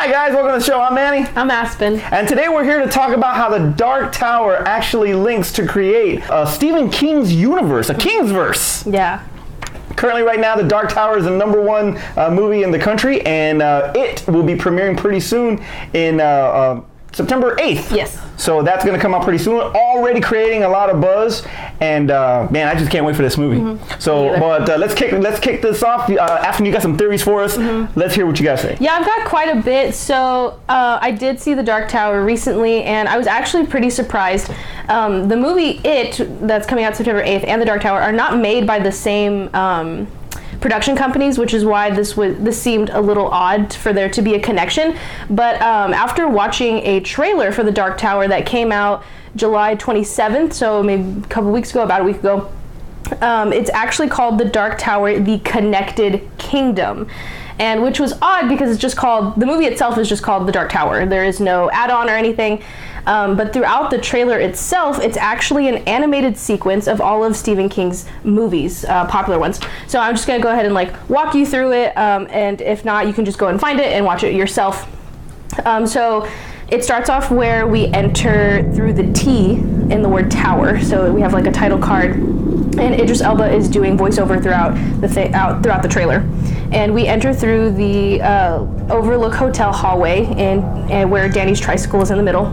Hi guys, welcome to the show. I'm Manny. I'm Aspen. And today we're here to talk about how the Dark Tower actually links to create a Stephen King's universe, a Kingsverse. Yeah. Currently right now, the Dark Tower is the #1 movie in the country, and it will be premiering pretty soon in September 8th. Yes. So that's going to come out pretty soon. Already creating a lot of buzz, and man, I just can't wait for this movie. Mm-hmm. So, but let's kick this off. After you got some theories for us, let's hear what you guys say. Yeah, I've got quite a bit. So I did see the Dark Tower recently, and I was actually pretty surprised. The movie It, that's coming out September 8th, and the Dark Tower are not made by the same production companies, which is why this seemed a little odd for there to be a connection. But after watching a trailer for the Dark Tower that came out July 27th, so maybe a couple weeks ago, about a week ago, it's actually called The Dark Tower: The Connected Kingdom. And which was odd because it's just called, the movie itself is just called The Dark Tower. There is no add-on or anything. But throughout the trailer itself, it's actually an animated sequence of all of Stephen King's movies, popular ones. So I'm just gonna go ahead and walk you through it. And if not, you can just go and find it and watch it yourself. So it starts off where we enter through the T in the word tower. So we have a title card, and Idris Elba is doing voiceover throughout the trailer. And we enter through the Overlook Hotel hallway, and where Danny's tricycle is in the middle.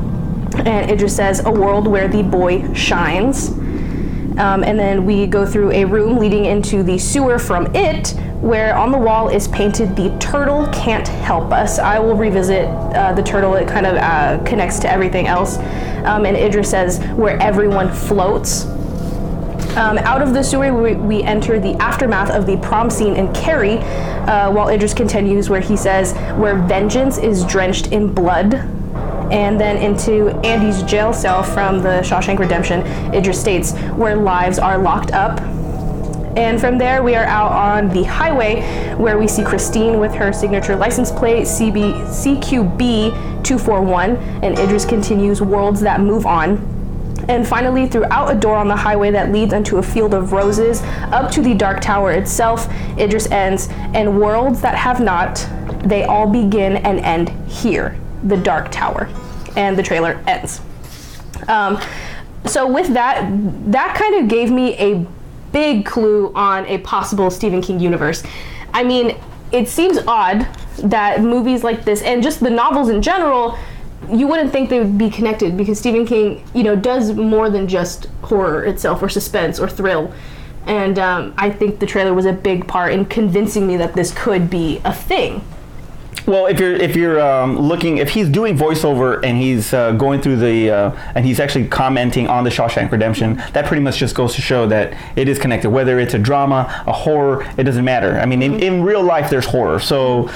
And it just says, "A world where the boy shines." And then we go through a room leading into the sewer from It, where on the wall is painted, "The turtle can't help us." I will revisit the turtle. It kind of connects to everything else. And Idris says, "Where everyone floats." Out of the sewer, we enter the aftermath of the prom scene in Carrie, while Idris continues where he says, "Where vengeance is drenched in blood." And then into Andy's jail cell from the Shawshank Redemption, Idris states, "Where lives are locked up." And from there, we are out on the highway where we see Christine with her signature license plate, CQB 241, and Idris continues, "Worlds that move on." And finally, throughout a door on the highway that leads into a field of roses up to the Dark Tower itself, Idris ends, "And worlds that have not, they all begin and end here, the Dark Tower." And the trailer ends. So with that kind of gave me a big clue on a possible Stephen King universe. I mean, it seems odd that movies like this, and just the novels in general, you wouldn't think they would be connected, because Stephen King, does more than just horror itself or suspense or thrill. And I think the trailer was a big part in convincing me that this could be a thing. Well, if you're looking, if he's doing voiceover and he's going through and he's actually commenting on the Shawshank Redemption, that pretty much just goes to show that it is connected. Whether it's a drama, a horror, it doesn't matter. I mean, in real life, there's horror, so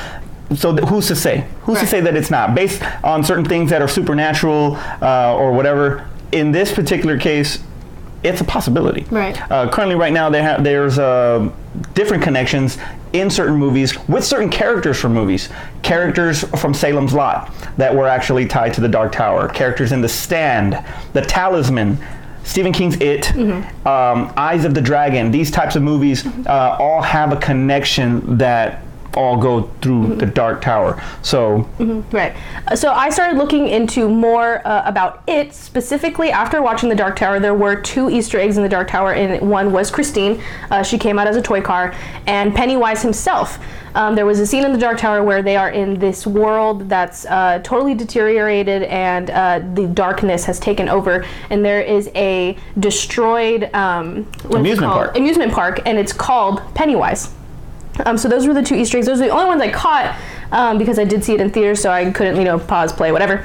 who's to say? Who's to say that it's not based on certain things that are supernatural or whatever? In this particular case, it's a possibility. Right. Currently, right now, there's different connections in certain movies with certain characters from movies. Characters from Salem's Lot that were actually tied to the Dark Tower. Characters in The Stand, The Talisman, Stephen King's It, Eyes of the Dragon. These types of movies all have a connection that all go through the Dark Tower. So right. So I started looking into more about It specifically after watching the Dark Tower. There were 2 Easter eggs in the Dark Tower, and one was Christine. She came out as a toy car, and Pennywise himself. There was a scene in the Dark Tower where they are in this world that's totally deteriorated, and the darkness has taken over, and there is a destroyed amusement park, and it's called Pennywise. So those were the 2 Easter eggs. Those are the only ones I caught because I did see it in theaters, so I couldn't, pause, play, whatever.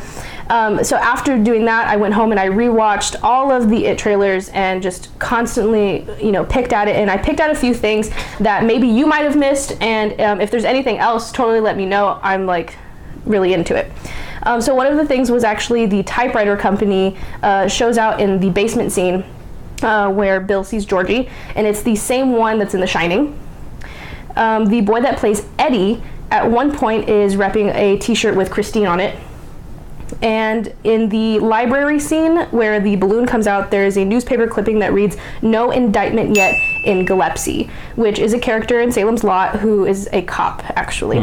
So after doing that, I went home and I rewatched all of the It trailers and just constantly, picked at it. And I picked out a few things that maybe you might have missed. And if there's anything else, totally let me know. I'm really into it. So one of the things was actually the typewriter company shows out in the basement scene where Bill sees Georgie, and it's the same one that's in The Shining. The boy that plays Eddie at one point is repping a t-shirt with Christine on it. And in the library scene where the balloon comes out, there is a newspaper clipping that reads, "No indictment yet in Gillespie," which is a character in Salem's Lot who is a cop, actually.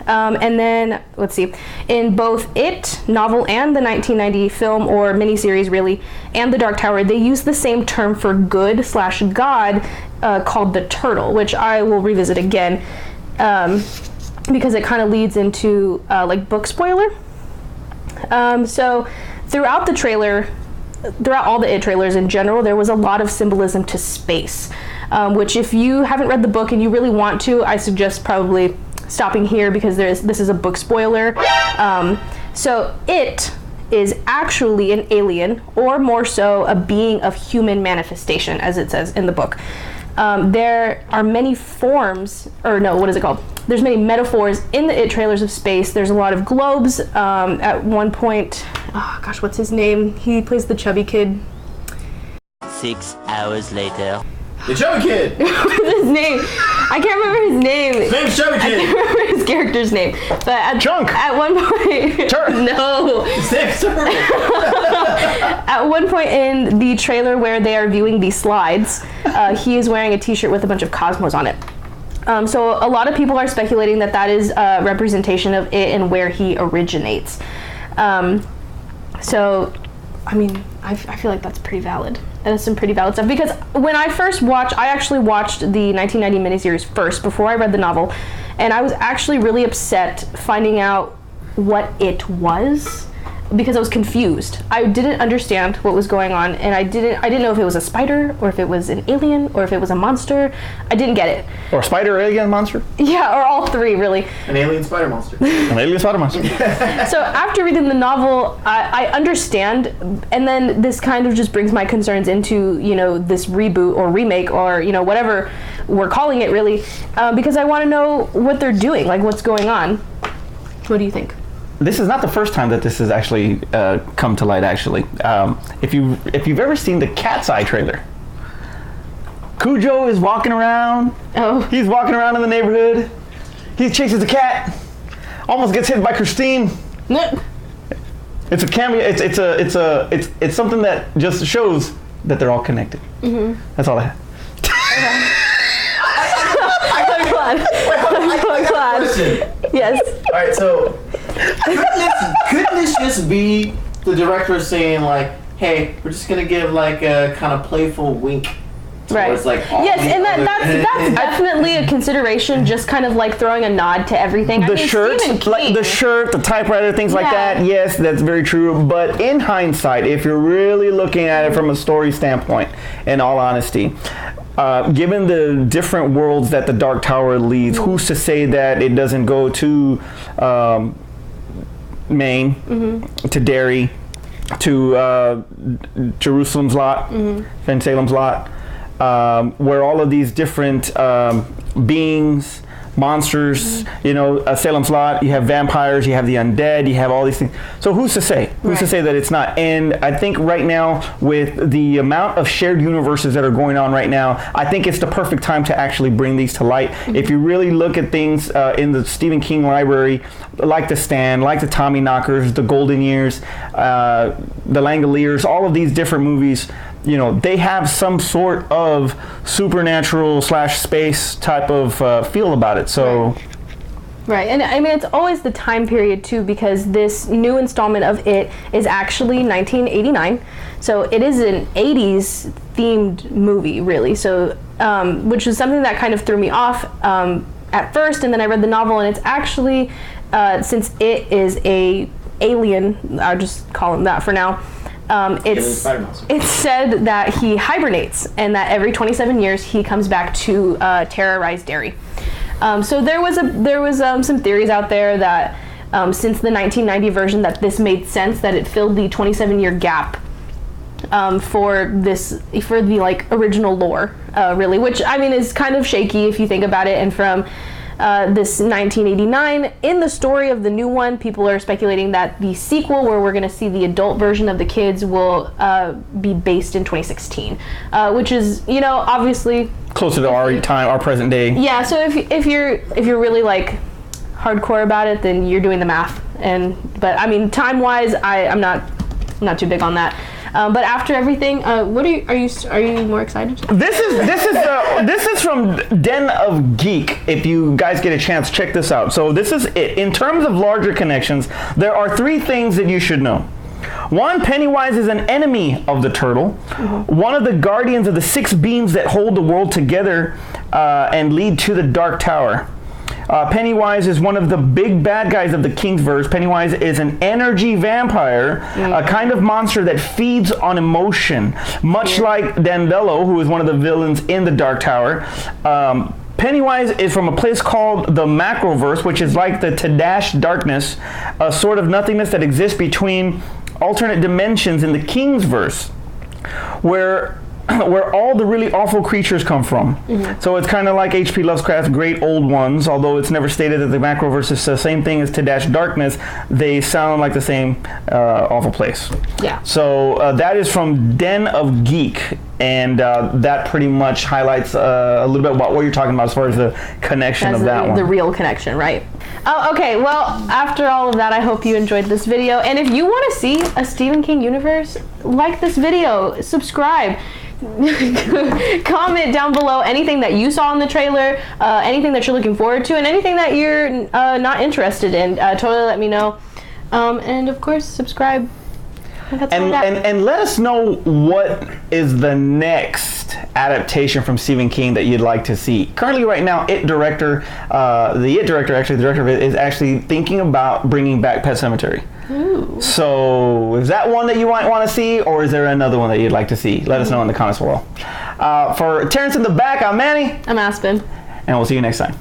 And then, let's see, in both It novel and the 1990 film or miniseries, really, and The Dark Tower, they use the same term for good/God called the turtle, which I will revisit again because it kind of leads into like book spoiler. So throughout the trailer, throughout all the It trailers in general, there was a lot of symbolism to space, which if you haven't read the book and you really want to, I suggest probably stopping here because this is a book spoiler. So It is actually an alien, or more so a being of human manifestation, as it says in the book. There are many forms, or no, what is it called? There's many metaphors in the It trailers of space. There's a lot of globes. At one point, oh gosh, what's his name? He plays the chubby kid. 6 hours later. The Chubby Kid! What's his name? I can't remember his name. His name's Chubby I Kid! can't remember his character's name. But Chunk! At one point... No. His name's Turtle! At one point in the trailer where they are viewing these slides, he is wearing a t-shirt with a bunch of cosmos on it. So a lot of people are speculating that that is a representation of It and where he originates. So, I mean, I feel like that's pretty valid. That is some pretty valid stuff. Because when I first watched, I actually watched the 1990 miniseries first before I read the novel. And I was actually really upset finding out what It was, because I was confused. I didn't understand what was going on, and I didn't know if it was a spider or if it was an alien or if it was a monster. I didn't get it. Or spider, alien, monster? Yeah, or all three, really. An alien spider monster. An alien spider monster. So after reading the novel, I understand, and then this kind of just brings my concerns into, you know, this reboot or remake or, you know, whatever we're calling it, really, because I want to know what they're doing, like what's going on. What do you think? This is not the first time that this has actually come to light, actually. If you've ever seen the Cat's Eye trailer, Cujo is walking around. Oh. He's walking around in the neighborhood. He chases the cat. Almost gets hit by Christine. It's a cameo. It's something that just shows that they're all connected. Mm-hmm. That's all I have. I'm glad. I'm glad. Yes. All right, so couldn't this just be the director saying like, "Hey, we're just gonna give like a kind of playful wink." Right. Like yes, and that's definitely a consideration. Just kind of like throwing a nod to everything. The shirt, like the shirt, the typewriter, things like that. Yes, that's very true. But in hindsight, if you're really looking at it from a story standpoint, in all honesty, given the different worlds that the Dark Tower leads, who's to say that it doesn't go to Maine, to Derry, to Jerusalem's Lot, and Salem's Lot, where all of these different beings, monsters, you know, Salem's Lot, you have vampires, you have the undead, you have all these things. So who's to say? Who's to say that it's not? And I think right now, with the amount of shared universes that are going on right now, I think it's the perfect time to actually bring these to light. If you really look at things in the Stephen King library, like The Stand, like the Tommy Knockers, the Golden Years, the Langoliers, all of these different movies, you know, they have some sort of supernatural / space type of feel about it. So, right, and I mean it's always the time period too, because this new installment of It is actually 1989, so it is an 80s themed movie, really. So, which is something that kind of threw me off at first, and then I read the novel, and it's actually since It is a alien, I'll just call him that for now. It's said that he hibernates and that every 27 years he comes back to terrorize Derry. So there was some theories out there that since the 1990 version that this made sense, that it filled the 27-year gap for the like original lore, really, which I mean is kind of shaky if you think about it. And from this 1989, in the story of the new one, people are speculating that the sequel, where we're going to see the adult version of the kids, will be based in 2016, which is, you know, obviously closer to our time, our present day. Yeah. So if you're really like hardcore about it, then you're doing the math. But I mean, time-wise, I'm not too big on that. But after everything, what are you more excited? This is from Den of Geek. If you guys get a chance, check this out. So this is it. In terms of larger connections, there are 3 things that you should know. 1, Pennywise is an enemy of the turtle, one of the guardians of the 6 beams that hold the world together and lead to the Dark Tower. Pennywise is one of the big bad guys of the Kingsverse. Pennywise is an energy vampire, a kind of monster that feeds on emotion, much like Dandelo, who is one of the villains in the Dark Tower. Pennywise is from a place called the Macroverse, which is like the Tadash darkness, a sort of nothingness that exists between alternate dimensions in the Kingsverse, where all the really awful creatures come from. So it's kind of like H.P. Lovecraft's Great Old Ones, although it's never stated that the Macroverse is the same thing as Tadash Darkness. They sound like the same awful place. Yeah. So that is from Den of Geek, and that pretty much highlights a little bit about what you're talking about as far as the connection of that one. The real connection, right? Oh, okay. Well, after all of that, I hope you enjoyed this video. And if you want to see a Stephen King universe, like this video, subscribe. Comment down below anything that you saw in the trailer, anything that you're looking forward to, and anything that you're not interested in. Totally let me know. And of course, subscribe. And let us know what is the next adaptation from Stephen King that you'd like to see. Currently, right now, the director of it, is actually thinking about bringing back Pet Sematary. Ooh. So is that one that you might want to see, or is there another one that you'd like to see? Let us know in the comments below. For Terrence in the back, I'm Manny. I'm Aspen. And we'll see you next time.